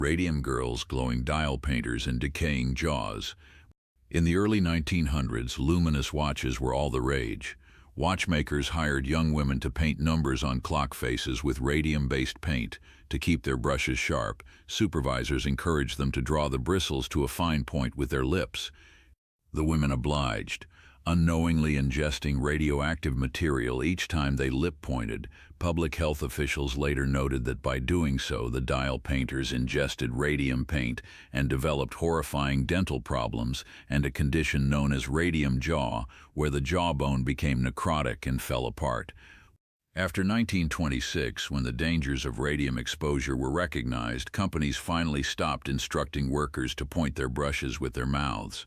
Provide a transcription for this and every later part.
Radium girls, glowing dial painters, and decaying jaws. In the early 1900s, luminous watches were all the rage. Watchmakers hired young women to paint numbers on clock faces with radium-based paint to keep their brushes sharp. Supervisors encouraged them to draw the bristles to a fine point with their lips. The women obliged, unknowingly ingesting radioactive material each time they lip-pointed. Public health officials later noted that by doing so, the dial painters ingested radium paint and developed horrifying dental problems and a condition known as radium jaw, where the jawbone became necrotic and fell apart. After 1926, when the dangers of radium exposure were recognized, companies finally stopped instructing workers to point their brushes with their mouths.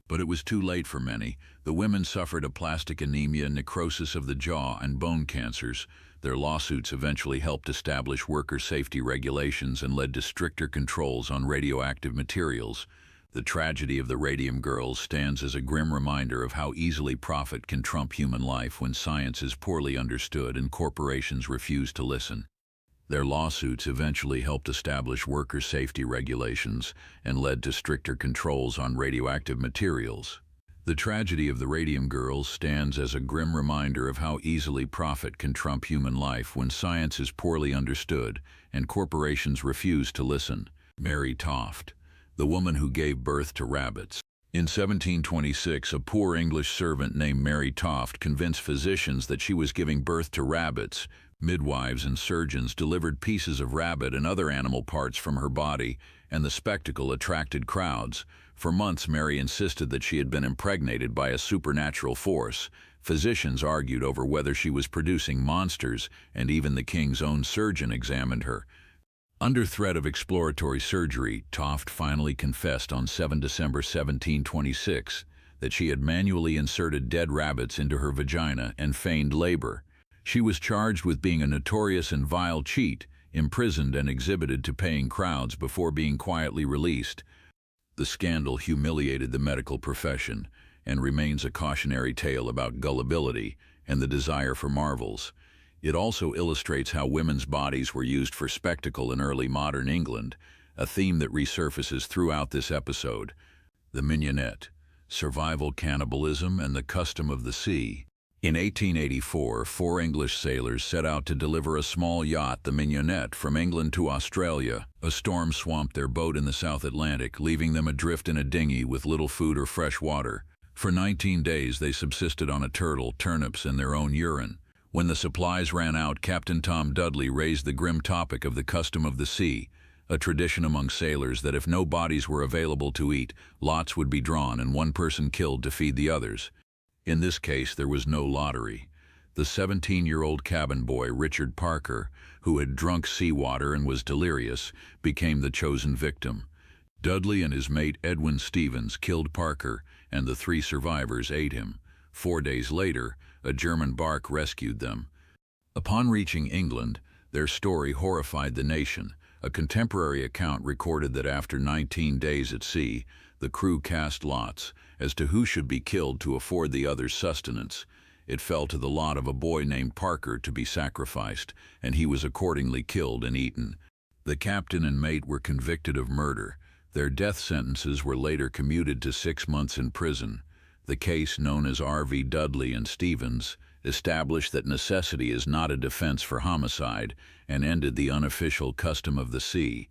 But it was too late for many. The women suffered aplastic anemia, necrosis of the jaw, and bone cancers. Their lawsuits eventually helped establish worker safety regulations and led to stricter controls on radioactive materials. The tragedy of the Radium Girls stands as a grim reminder of how easily profit can trump human life when science is poorly understood and corporations refuse to listen. Their lawsuits eventually helped establish worker safety regulations and led to stricter controls on radioactive materials. The tragedy of the Radium Girls stands as a grim reminder of how easily profit can trump human life when science is poorly understood and corporations refuse to listen. Mary Toft, the woman who gave birth to rabbits. In 1726, a poor English servant named Mary Toft convinced physicians that she was giving birth to rabbits. Midwives and surgeons delivered pieces of rabbit and other animal parts from her body, and the spectacle attracted crowds. For months, Mary insisted that she had been impregnated by a supernatural force. Physicians argued over whether she was producing monsters, and even the king's own surgeon examined her. Under threat of exploratory surgery, Toft finally confessed on 7 December 1726 that she had manually inserted dead rabbits into her vagina and feigned labor. She was charged with being a notorious and vile cheat, imprisoned and exhibited to paying crowds before being quietly released. The scandal humiliated the medical profession and remains a cautionary tale about gullibility and the desire for marvels. It also illustrates how women's bodies were used for spectacle in early modern England, a theme that resurfaces throughout this episode. The Mignonette, survival cannibalism and the custom of the sea. In 1884, 4 English sailors set out to deliver a small yacht, the Mignonette, from England to Australia. A storm swamped their boat in the South Atlantic, leaving them adrift in a dinghy with little food or fresh water. For 19 days, they subsisted on a turtle, turnips, and their own urine. When the supplies ran out, Captain Tom Dudley raised the grim topic of the custom of the sea, a tradition among sailors that if no bodies were available to eat, lots would be drawn and one person killed to feed the others. In this case, there was no lottery. The 17-year-old cabin boy, Richard Parker, who had drunk seawater and was delirious, became the chosen victim. Dudley and his mate Edwin Stevens killed Parker, and the 3 survivors ate him. 4 days later, a German bark rescued them. Upon reaching England, their story horrified the nation. A contemporary account recorded that after 19 days at sea, the crew cast lots as to who should be killed to afford the others sustenance. It fell to the lot of a boy named Parker to be sacrificed, and he was accordingly killed and eaten. The captain and mate were convicted of murder. Their death sentences were later commuted to 6 months in prison. The case, known as R.V. Dudley and Stevens, established that necessity is not a defense for homicide and ended the unofficial custom of the sea.